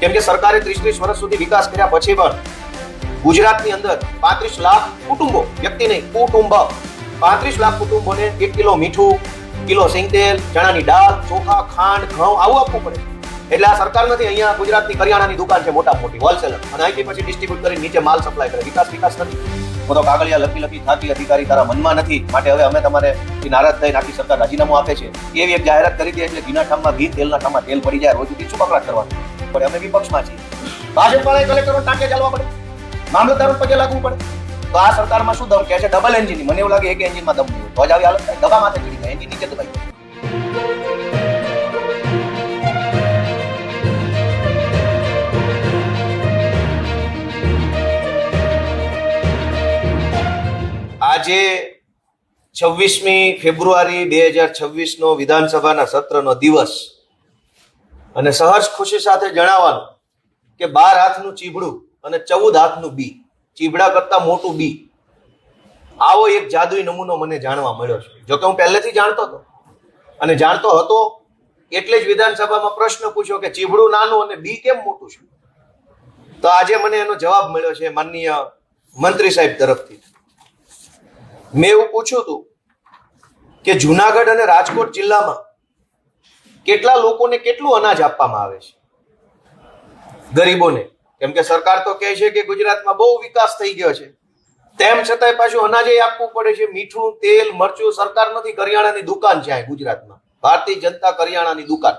કેમ કે સરકારે 30 વર્ષ સુધી વિકાસ કર્યા પછી પણ ગુજરાતની અંદર 35 લાખ કુટુંબો, વ્યક્તિ નહીં, કુટુંબ, 35 લાખ કુટુંબોને 1 કિલો મીઠું, કિલો સિંગતેલ, ચણાની દાળ, ચોખા, ખાંડ, ઘઉં આવું આપવું પડે. એટલે આ સરકાર નથી, અહીંયા ગુજરાતની કરિયાણાની દુકાન છે મોટા મોટી હોલસેલર, અને અહીંથી પછી ડિસ્ટ્રીબ્યુટ કરી નીચે માલ સપ્લાય કરે. વિકાસ નથી. બધો કાગળિયા લખી થાકી અધિકારી તારા મનમાં નથી, માટે હવે અમે તમારે નારાજ થઈને આખી સરકાર રાજીનામું આપે છે એવી એક જાહેરાત કરી દે એટલે ઘીના ઠામમાં ઘી, તેલના ઠામમાં તેલ પડી જાય. રોજ શું કકડાટ કરવાનું પડે? અમે વિપક્ષમાં છીએ. ભાજપ વાળાએ કલેક્ટરો ટાંકે ચાલવા પડે, મામલતદારો પગે લાગવું પડે. તો આ સરકારમાં શું દમ કહે છે? Double engine. મને એવું લાગે એક એન્જિનમાં દમ નહીં તો જ આવી હાલત થાય. દબા માથે ચડી જાય, એન્જિન નીચે દબાઈ. આજે 26મી ફેબ્રુઆરી 2026 નો વિધાનસભાના સત્રનો દિવસ, અને સહજ ખુશી સાથે જણાવવાનું કે 12 હાથનું ચીબડું અને 14 હાથનું બી, ચીબડા કરતા મોટું બી, આવો એક જાદુઈ નમૂનો મને જાણવા મળ્યો છે. જોકે હું પહેલેથી જાણતો હતો, અને જાણતો હતો એટલે જ વિધાનસભામાં પ્રશ્ન પૂછ્યો કે ચીબડું નાનું અને બી કેમ મોટું છે. તો આજે મને એનો જવાબ મળ્યો છે માનનીય મંત્રી સાહેબ તરફથી. મેં એવું પૂછ્યું હતું કે જુનાગઢ અને રાજકોટ જિલ્લામાં કેટલા લોકોને કેટલું અનાજ આપવામાં આવે છે ગરીબોને? કેમ કે સરકાર તો કહે છે કે ગુજરાતમાં બહુ વિકાસ થઈ ગયો છે, તેમ છતાંય પાછું અનાજે આપવું પડે છે. મીઠું, તેલ, મરચું. સરકાર નથી, કરિયાણાની દુકાન છે ગુજરાતમાં, ભારતીય જનતા કરિયાણાની દુકાન.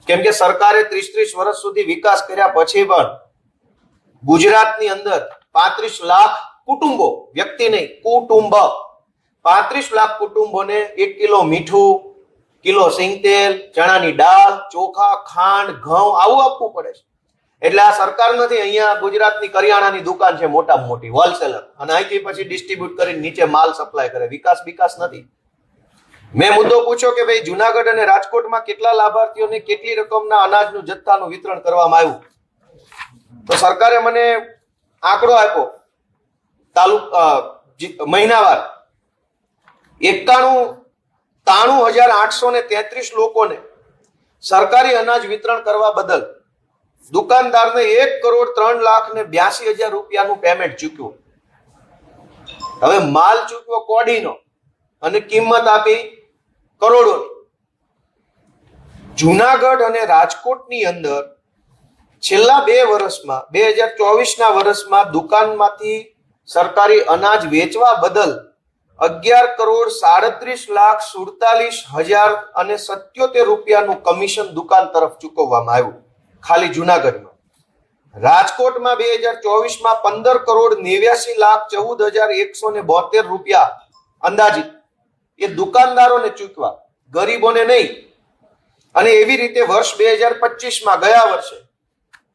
કેમ કે સરકારે 30 વર્ષ સુધી વિકાસ કર્યા પછી પણ ગુજરાતની અંદર 35 લાખ કુટુંબો, વ્યક્તિ નહીં, કુટુંબ, 35 લાખ કુટુંબોને 1 કિલો મીઠું, કિલો સિંગતેલ, ચણાની દાળ, ચોખા, ખાંડ, ઘઉં આવું આપવું પડે છે. એટલે આ સરકાર નથી, અહીંયા ગુજરાતની કરિયાણાની દુકાન છે મોટા મોટી હોલસેલર, અને અહીંથી પછી ડિસ્ટ્રીબ્યુટ કરી નીચે માલ સપ્લાય કરે. વિકાસ નથી. મેં મુદ્દો પૂછ્યો કે ભાઈ જુનાગઢ અને રાજકોટમાં કેટલા લાભાર્થીઓને કેટલી રકમના અનાજનું જથ્થાનું વિતરણ કરવામાં આવ્યું? તો સરકારે મને આંકડો આપ્યો મહિનાવાર 93,833 લોકોને સરકારી અનાજ વિતરણ કરવા બદલ દુકાનદારને 1,03,82,000 રૂપિયાનું પેમેન્ટ ચૂક્યું. હવે માલ ચૂક્યો કોડીનો અને કિંમત આપી કરોડોની. જુનાગઢ અને રાજકોટની અંદર છેલ્લા 2 વર્ષમાં 2024ના વર્ષમાં દુકાનમાંથી સરકારી અનાજ વેચવા બદલ 11,37,47,077 રૂપિયાનું કમિશન દુકાન તરફ ચૂકવવામાં આવ્યું ખાલી જુનાગઢમાં. રાજકોટમાં 2024માં 15,89,14,172 રૂપિયા અંદાજિત એ દુકાનદારોને ચૂકવા, ગરીબોને નહીં. અને એવી રીતે વર્ષ 2025માં ગયા વર્ષે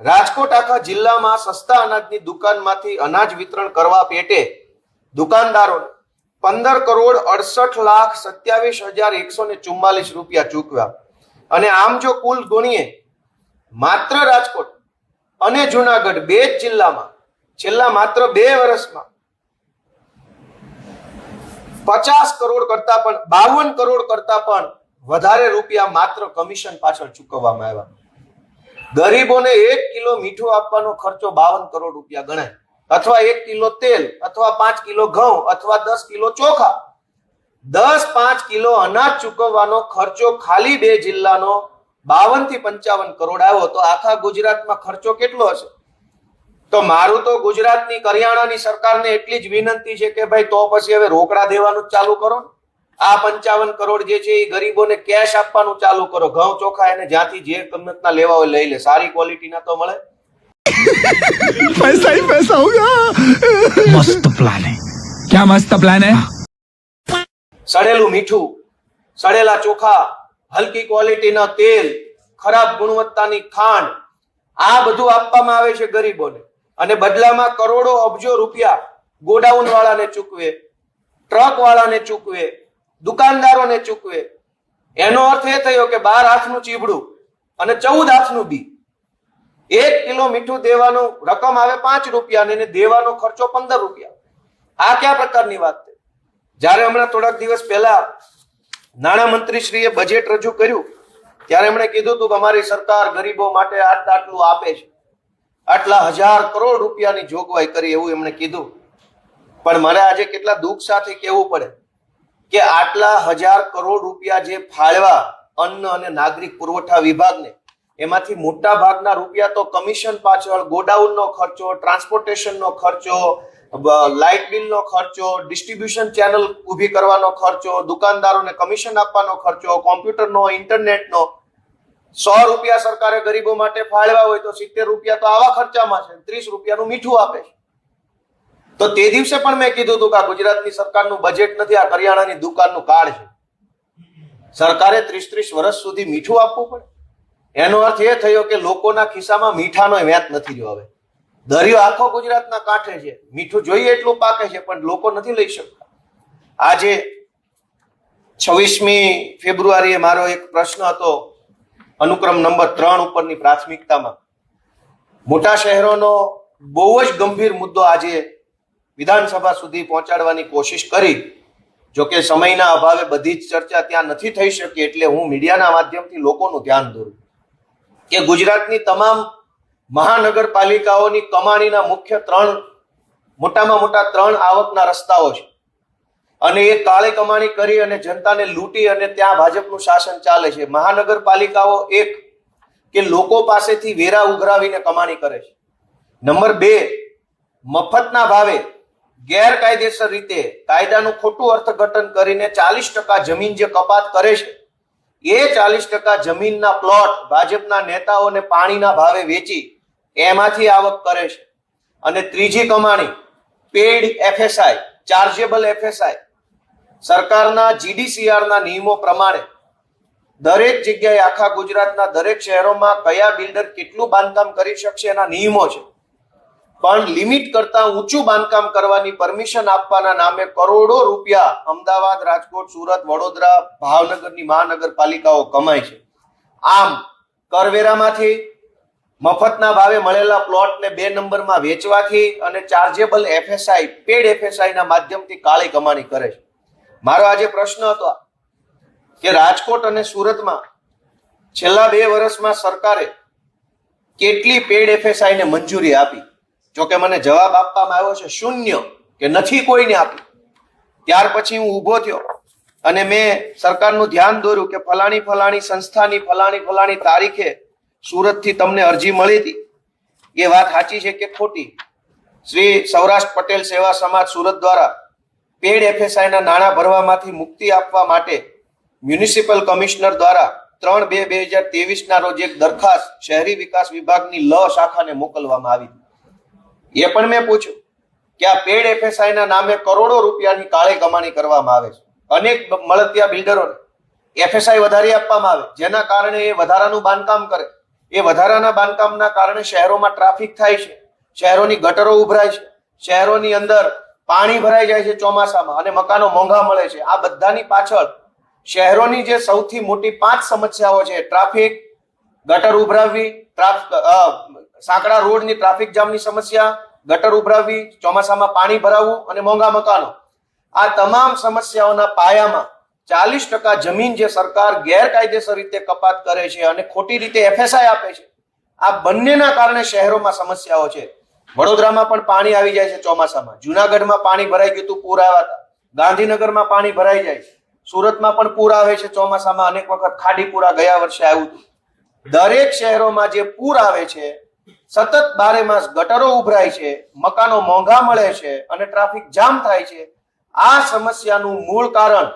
રાજકોટ આખા જિલ્લામાં સસ્તા અનાજની દુકાનમાંથી અનાજ વિતરણ કરવા પેટે દુકાનદારોને 15,68,27,144 રૂપિયા ચૂકવ્યા. અને આમ જો કુલ ગણીએ, માત્ર રાજકોટ અને જુનાગઢ બે જ જિલ્લામાં છેલ્લા માત્ર 2 વર્ષમાં 50 કરોડ કરતા પણ 52 કરોડ કરતા પણ વધારે રૂપિયા માત્ર કમિશન પાછળ ચૂકવવામાં આવ્યા. ગરીબોને 1 કિલો મીઠું આપવાનો ખર્ચો 52 કરોડ રૂપિયા ગણાય, અથવા 1 કિલો તેલ, અથવા 5 કિલો ઘઉં, અથવા 10 કિલો ચોખા. 10-5 કિલો અનાજ ચૂકવવાનો ખર્ચો ખાલી 2 જિલ્લાનો 52 થી 55 કરોડ આવ્યો. તો આખા ગુજરાતમાં ખર્ચો કેટલો હશે? તો મારું તો ગુજરાતની કરિયાણાની સરકારને એટલી જ વિનંતી છે કે ભાઈ તો પછી હવે રોકડા દેવાનું ચાલુ કરો ને. આ 55 કરોડ જે છે એ ગરીબોને કેશ આપવાનું ચાલુ કરો. ઘઉં ચોખા એને જ્યાંથી જે કિંમતના લેવા હોય લઈ લે, સારી ક્વોલિટીના તો મળે. पैसा ही पैसा होगा. मस्त प्लान है. क्या मस्त प्लान है? સડેલું મીઠું, સડેલા ચોખા, હલકી ક્વોલિટીના તેલ, ખરાબ ગુણવત્તાની ખાંડ, આ બધું આપવામાં આવે છે ગરીબોને. અને બદલામાં કરોડો અબજો રૂપિયા ગોડાઉન વાળાને ચૂકવે, ટ્રક વાળાને ચૂકવે, દુકાનદારોને ચૂકવે. એનો અર્થ એ થયો કે 12 હાથનું ચીબડું અને 14 હાથનું બી. 1 કિલો મીઠું દેવાનું રકમ આવે 5 રૂપિયા અને દેવાનો ખર્ચો 15 રૂપિયા. આ કયા પ્રકારની વાત છે? જ્યારે હમણાં થોડાક દિવસ પહેલા નાણામંત્રી શ્રીએ બજેટ રજૂ કર્યું ત્યારે એમણે કીધું હતું કે અમારી સરકાર ગરીબો માટે આટલું આપે છે, આટલા 1000 કરોડ રૂપિયાની જોગવાઈ કરી, એવું એમણે કીધું. પણ મને આજે કેટલા દુઃખ સાથે કહેવું પડે કે આટલા 1000 કરોડ રૂપિયા જે ફાળવા અન્ન અને નાગરિક પુરવઠા વિભાગને, એમાંથી મોટા ભાગના રૂપિયા તો કમિશન પાછળ, ગોડાઉનનો ખર્ચો, ટ્રાન્સપોર્ટેશનનો ખર્ચો, લાઇટ બિલનો ખર્ચો, ડિસ્ટ્રીબ્યુશન ચેનલ ઊભી કરવાનો ખર્ચો, દુકાનદારોને કમિશન આપવાનો ખર્ચો, કોમ્પ્યુટરનો, ઇન્ટરનેટનો, 100 રૂપિયા સરકારે ગરીબો માટે ફાળવા હોય તો 70 રૂપિયા તો આવા ખર્ચામાં છે, 30 રૂપિયાનું મીઠું આપે છે. તો તે દિવસે પણ મેં કીધું હતું કે આ ગુજરાતની સરકારનું બજેટ નથી, આ કરિયાણાની દુકાનનું કાર્ડ છે. સરકારે 30 વર્ષ સુધી મીઠું આપવું પડે, એનો અર્થ એ થયો કે લોકોના ખિસ્સામાં મીઠાનો વેત નથી રહ્યો. હવે દરિયો આખો ગુજરાતના કાંઠે છે, મીઠું જોઈએ એટલું પાકે છે, પણ લોકો નથી લઈ શકતા. આજે 26મી ફેબ્રુઆરીએ મારો એક પ્રશ્ન હતો અનુક્રમ નંબર 3 ઉપરની પ્રાથમિકતામાં. મોટા શહેરોનો બહુ જ ગંભીર મુદ્દો આજે વિધાનસભા સુધી પહોંચાડવાની કોશિશ કરી. જોકે સમયના અભાવે બધી જ ચર્ચા ત્યાં નથી થઈ શકી, એટલે હું મીડિયાના માધ્યમથી લોકોનું ધ્યાન દોરું કે ગુજરાતની તમામ મહાનગરપાલિકાઓની કમાણીના મુખ્ય મોટામાં મોટા 3 આવકના રસ્તાઓ છે, અને એ કાળી કમાણી કરી અને જનતાને લૂંટી અને ત્યાં ભાજપનું શાસન ચાલે છે. મહાનગરપાલિકાઓ એક કે લોકો પાસેથી વેરા ઉઘરાવીને કમાણી કરે છે. નંબર 2, મફતના ભાવે ગેરકાયદેસર રીતે કાયદાનું ખોટું અર્થઘટન કરીને 40% જમીન જે કપાત કરે છે, એ 40% જમીનના પ્લોટ ભાજપના નેતાઓને પાણીના ભાવે વેચી એમાંથી આવક કરે છે. અને ત્રીજી કમાણી પેડ એફએસઆઈ, ચાર્જેબલ એફએસઆઈ. સરકારના જીડીસીઆરના નિયમો પ્રમાણે દરેક જગ્યાએ આખા ગુજરાતના દરેક શહેરોમાં કયા બિલ્ડર કેટલું બાંધકામ કરી શકશે એના નિયમો છે, પણ લિમિટ કરતા ઊંચું બાંધકામ કરવાની પરમિશન આપવાના નામે કરોડો રૂપિયા અમદાવાદ, રાજકોટ, સુરત, વડોદરા, ભાવનગરની મહાનગરપાલિકાઓ કમાય છે. આમ કરવેરામાંથી, મફતના ભાવે મળેલા પ્લોટને 2 નંબરમાં વેચવાથી અને ચાર્જેબલ એફએસઆઈ, પેડ એફએસઆઈ ના માધ્યમથી કાળી કમાણી કરે છે. મારો આજે પ્રશ્ન હતો કે રાજકોટ અને સુરતમાં છેલ્લા 2 વર્ષમાં સરકારે કેટલી પેડ એફએસઆઈ ને મંજૂરી આપી? જોકે મને જવાબ આપવામાં આવ્યો છે 0, કે નથી કોઈને આપી. ત્યાર પછી હું ઊભો થયો અને મેં સરકારનું ધ્યાન દોર્યું કે ફલાણી સંસ્થાની ફલાણી તારીખે સુરતથી તમને અરજી મળી હતી. એ વાત સાચી છે કે ખોટી? શ્રી સૌરાષ્ટ્ર પટેલ સેવા સમાજ સુરત દ્વારા પેડ એફએસઆઈ ના નાણાં ભરવામાંથી મુક્તિ આપવા માટે મ્યુનિસિપલ કમિશનર દ્વારા 3/2/2023 ના રોજ એક દરખાસ્ત શહેરી વિકાસ વિભાગની લ શાખાને મોકલવામાં આવી. એ પણ મેં પૂછ્યું કે આ પેડ એફએસઆઈ ના નામે કરોડો રૂપિયાની કાળી કમાણી કરવામાં આવે છે. અનેક મળતિયા બિલ્ડરોને એફએસઆઈ વધારી આપવામાં આવે, જેના કારણે એ વધારાનું બાંધકામ કરે. એ વધારાના બાંધકામના કારણે શહેરોમાં ટ્રાફિક થાય છે, શહેરોની ગટરો ઉભરાય છે, શહેરોની અંદર પાણી ભરાઈ જાય છે ચોમાસામાં, અને મકાનો મોંઘા મળે છે. આ બધાની પાછળ શહેરોની જે સૌથી મોટી 5 સમસ્યાઓ છે, ટ્રાફિક, ગટર ઉભરાવવી, સાંકડા રોડની ટ્રાફિક જામની સમસ્યા, ગટર ઉભરાવવી, ચોમાસામાં પાણી ભરાવવું અને મોંઘા મકાનો. આ તમામ સમસ્યાઓના પાયામાં 40% જમીન જે સરકાર ગેરકાયદેસર રીતે કપાત કરે છે અને ખોટી રીતે એફએસઆઈ આપે છે, આ બંનેના કારણે શહેરોમાં સમસ્યાઓ છે. વડોદરામાં પણ પાણી આવી જાય છે ચોમાસામાં, જુનાગઢમાં પાણી ભરાઈ ગયું હતું, પૂર આવ્યા હતા, ગાંધીનગરમાં પાણી ભરાઈ જાય છે, સુરતમાં પણ પૂર આવે છે ચોમાસામાં, અનેક વખત ખાડીપુરા ગયા વર્ષે આવ્યું હતું. દરેક શહેરોમાં જે પૂર આવે છે, સતત 12 માસ ગટરો ઉભરાય છે, મકાનો મોંઘા મળે છે અને ટ્રાફિક જામ થાય છે. આ સમસ્યાનું મૂળ કારણ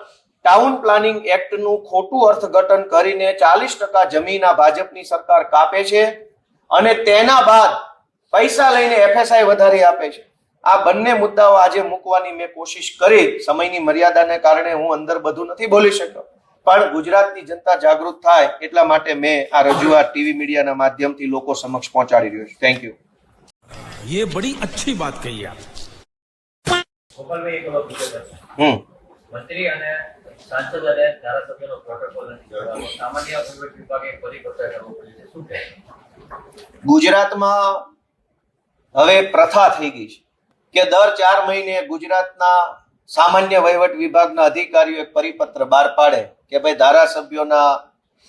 ટાઉન પ્લાનિંગ એક્ટનું ખોટું અર્થઘટન કરીને 40% જમીન આ ભાજપની સરકાર કાપે છે અને તેના બાદ પૈસા લઈને એફએસઆઈ વધારી આપે છે. આ બંને મુદ્દાઓ આજે મૂકવાની મેં કોશિશ કરી. સમયની મર્યાદાને કારણે હું અંદર બધું નથી બોલી શક્યો, પણ ગુજરાતની જનતા જાગૃત થાય એટલા માટે મેં આ રજૂઆત ટીવી મીડિયાના માધ્યમથી લોકો સમક્ષ પહોંચાડી રહ્યો છું. Thank you. ये बड़ी अच्छी बात कही आप. મંત્રી અને સાંસદ અને ધારાસભ્યનો પ્રોટોકોલ નથી જોડવાનો. સામાન્ય વહીવટ વિભાગે પરિપત્ર કરવો પડે છે. શું કહે? ગુજરાતમાં હવે પ્રથા થઈ ગઈ છે કે દર 4 મહિને ગુજરાતના સામાન્ય વહીવટ વિભાગના અધિકારીઓ એક પરિપત્ર બહાર પાડે કે ભાઈ ધારાસભ્યોના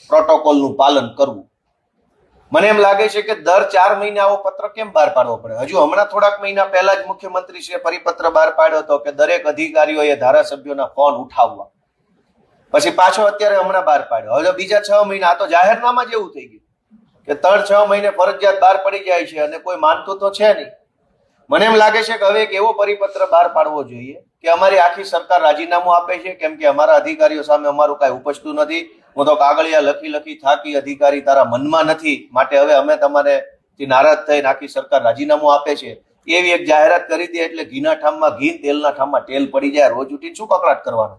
પ્રોટોકોલનું પાલન કરવું. મને એમ લાગે છે કે દર 4 મહિને આવો પત્ર કેમ બહાર પાડવો પડે? હજુ હમણાં થોડાક મહિના પહેલા જ મુખ્યમંત્રીશ્રીએ પરિપત્ર બહાર પાડ્યો હતો કે દરેક અધિકારીઓએ ધારાસભ્યોના ફોન ઉઠાવવા. પછી પાછો અત્યારે હમણાં બહાર પાડ્યો. હવે બીજા 6 મહિના, આ તો જાહેરનામા જેવું થઈ ગયું કે 3-6 મહિને ફરજિયાત બહાર પડી જાય છે અને કોઈ માનતું તો છે નહીં. મને એમ લાગે છે કે હવે એક એવો પરિપત્ર બહાર પાડવો જોઈએ કે અમારી આખી સરકાર રાજીનામું આપે છે કેમ કે અમારા અધિકારીઓ સામે અમારું કાંઈ ઉપજતું નથી. હું તો કાગળિયા લખી થાકી, અધિકારી તારા મનમાં નથી, માટે હવે અમે તમારેથી નારાજ થઈને આખી સરકાર રાજીનામું આપે છે, એવી એક જાહેરાત કરી દે એટલે ઘીના ઠામમાં ઘી, તેલના ઠામમાં તેલ પડી જાય. રોજ ઉઠીને શું કકડાટ કરવાનો?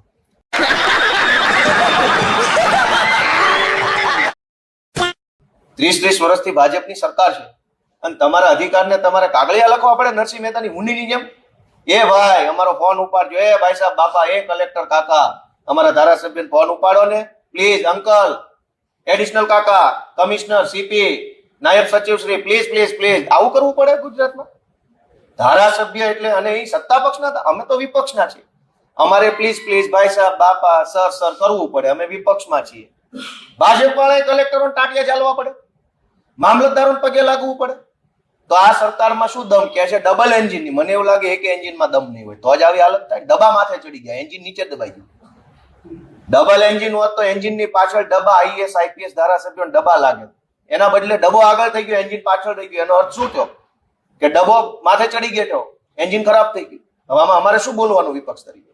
30 વર્ષથી ભાજપની સરકાર છે અને તમારા અધિકારને તમારે કાગળિયા લખવા પડે નરસિંહ મહેતાની હુંડીની જેમ? એ ભાઈ અમારો ફોન ઉપાડજો, એ ભાઈ સાહેબ, બાપા, એ કલેક્ટર કાકા, અમારા ધારાસભ્યને ફોન ઉપાડો ને પ્લીઝ, અંકલ, એડિશનલ કાકા, કમિશનર, સીપી, નાયબ સચિવ શ્રી, પ્લીઝ પ્લીઝ પ્લીઝ. આવું કરવું પડે ગુજરાતમાં? ધારાસભ્ય એટલે, અને એ સત્તા પક્ષના, અમે તો વિપક્ષના છીએ. અમારે પ્લીઝ પ્લીઝ, ભાઈ સાહેબ, બાપા, સર કરવું પડે. અમે વિપક્ષમાં છીએ. ભાજપ વાળાએ કલેક્ટરોને ટાંટિયા ચાલવા પડે, મામલતદારોને પગે લાગવું પડે. તો આ સરકારમાં શું દમ કે છે? ડબલ એન્જિનની. મને એવું લાગે એક એન્જિનમાં દમ નહીં હોય તો જ આવી હાલત થાય. ડબ્બા માથે ચડી ગયા, એન્જિન નીચે દબાઈ ગયું. ડબલ એન્જિન હોત તો એન્જિનની પાછળ ડબ્બા, આઈએસ આઈપીએસ ધારાસભ્યો ડબ્બા લાગે. એના બદલે ડબ્બો આગળ થઈ ગયો, એન્જિન પાછળ થઈ ગયું. એનો અર્થ શું થયો? કે ડબ્બો માથે ચડી ગયો, એન્જિન ખરાબ થઈ ગયું. હવે આમાં અમારે શું બોલવાનું વિપક્ષ તરીકે?